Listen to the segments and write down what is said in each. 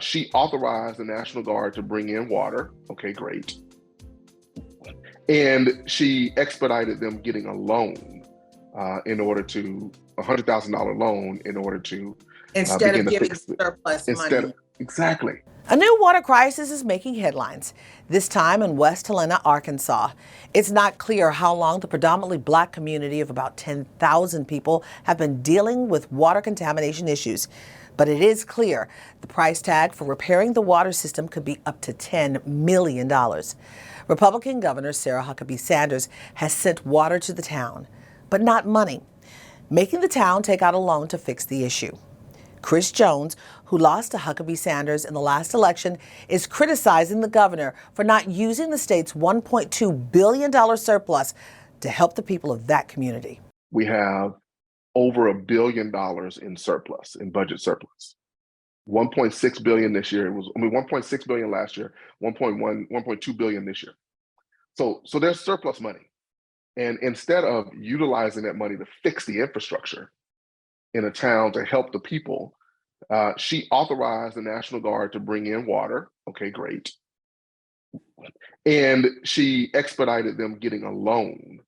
She authorized the National Guard to bring in water. Okay, great. And she expedited them getting a loan in order to, $100,000 loan in order to instead begin of to giving fix it. surplus money. Exactly. A new water crisis is making headlines, this time in West Helena, Arkansas. It's not clear how long the predominantly black community of about 10,000 people have been dealing with water contamination issues. But it is clear the price tag for repairing the water system could be up to $10 million. Republican Governor Sarah Huckabee Sanders has sent water to the town, but not money, making the town take out a loan to fix the issue. Chris Jones, who lost to Huckabee Sanders in the last election, is criticizing the governor for not using the state's $1.2 billion surplus to help the people of that community. We have over $1 billion in surplus, in budget surplus. 1.6 billion this year. 1.6 billion last year, 1.2 billion this year. So there's surplus money. And instead of utilizing that money to fix the infrastructure in a town to help the people, she authorized the National Guard to bring in water. Okay, great. And she expedited them getting a loan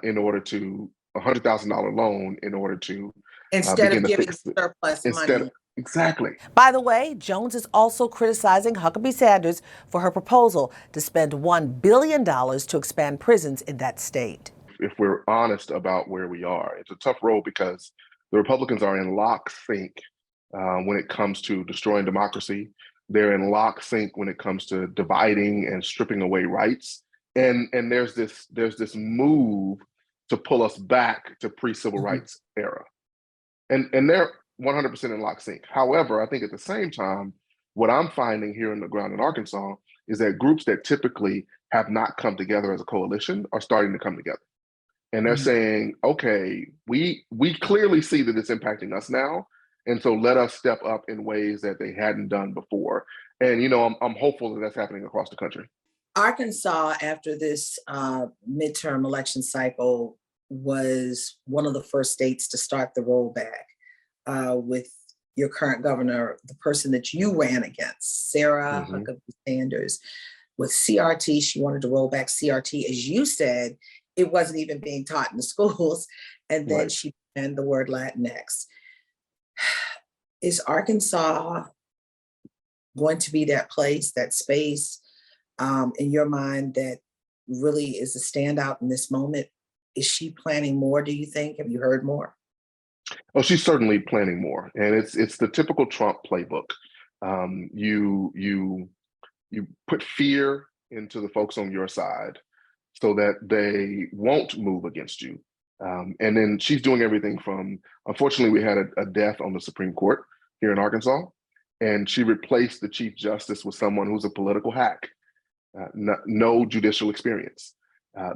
in order to, $100,000 loan in order to Instead begin of to giving fix it. surplus money. Exactly. By the way, Jones is also criticizing Huckabee Sanders for her proposal to spend $1 billion to expand prisons in that state. If we're honest about where we are, it's a tough road because the Republicans are in lockstep when it comes to destroying democracy. They're in lockstep when it comes to dividing and stripping away rights. And there's this move to pull us back to pre-civil rights era. And they're 100% in lockstep. However, I think at the same time, what I'm finding here on the ground in Arkansas is that groups that typically have not come together as a coalition are starting to come together. And they're saying, okay, we clearly see that it's impacting us now. And so let us step up in ways that they hadn't done before. And, I'm hopeful that that's happening across the country. Arkansas, after this midterm election cycle, was one of the first states to start the rollback with your current governor, the person that you ran against, Sarah Huckabee Sanders. With CRT, she wanted to roll back CRT. As you said, it wasn't even being taught in the schools. And then she banned the word Latinx. Is Arkansas going to be that place, that space, in your mind, that really is a standout in this moment? Is she planning more, do you think? Have you heard more? Oh, she's certainly planning more. And it's the typical Trump playbook. You put fear into the folks on your side so that they won't move against you. And then she's doing everything from, unfortunately, we had a death on the Supreme Court here in Arkansas, and she replaced the Chief Justice with someone who's a political hack, no judicial experience.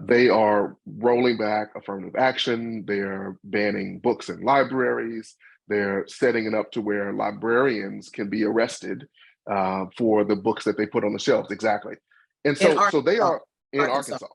They are rolling back affirmative action. They're banning books in libraries. They're setting it up to where librarians can be arrested for the books that they put on the shelves. Exactly. And so they are in Arkansas.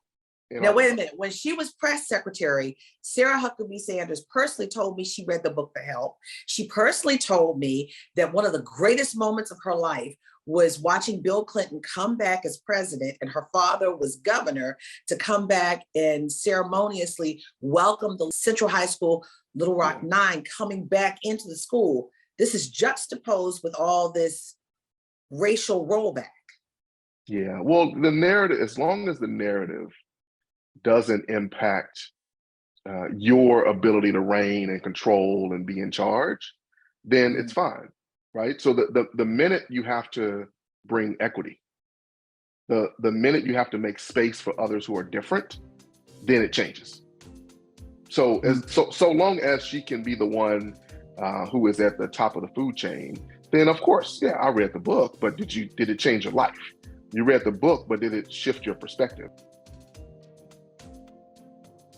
Now, wait a minute. When she was press secretary, Sarah Huckabee Sanders personally told me she read the book The Help. She personally told me that one of the greatest moments of her life was watching Bill Clinton come back as president, and her father was governor, to come back and ceremoniously welcome the Central High School, Little Rock 9, coming back into the school. This is juxtaposed with all this racial rollback. Yeah, well, the narrative, as long as the narrative doesn't impact your ability to reign and control and be in charge, then it's fine, right? So the minute you have to bring equity, the minute you have to make space for others who are different, then it changes. So so long as she can be the one who is at the top of the food chain, then of course, yeah, I read the book, but did it change your life? You read the book, but did it shift your perspective?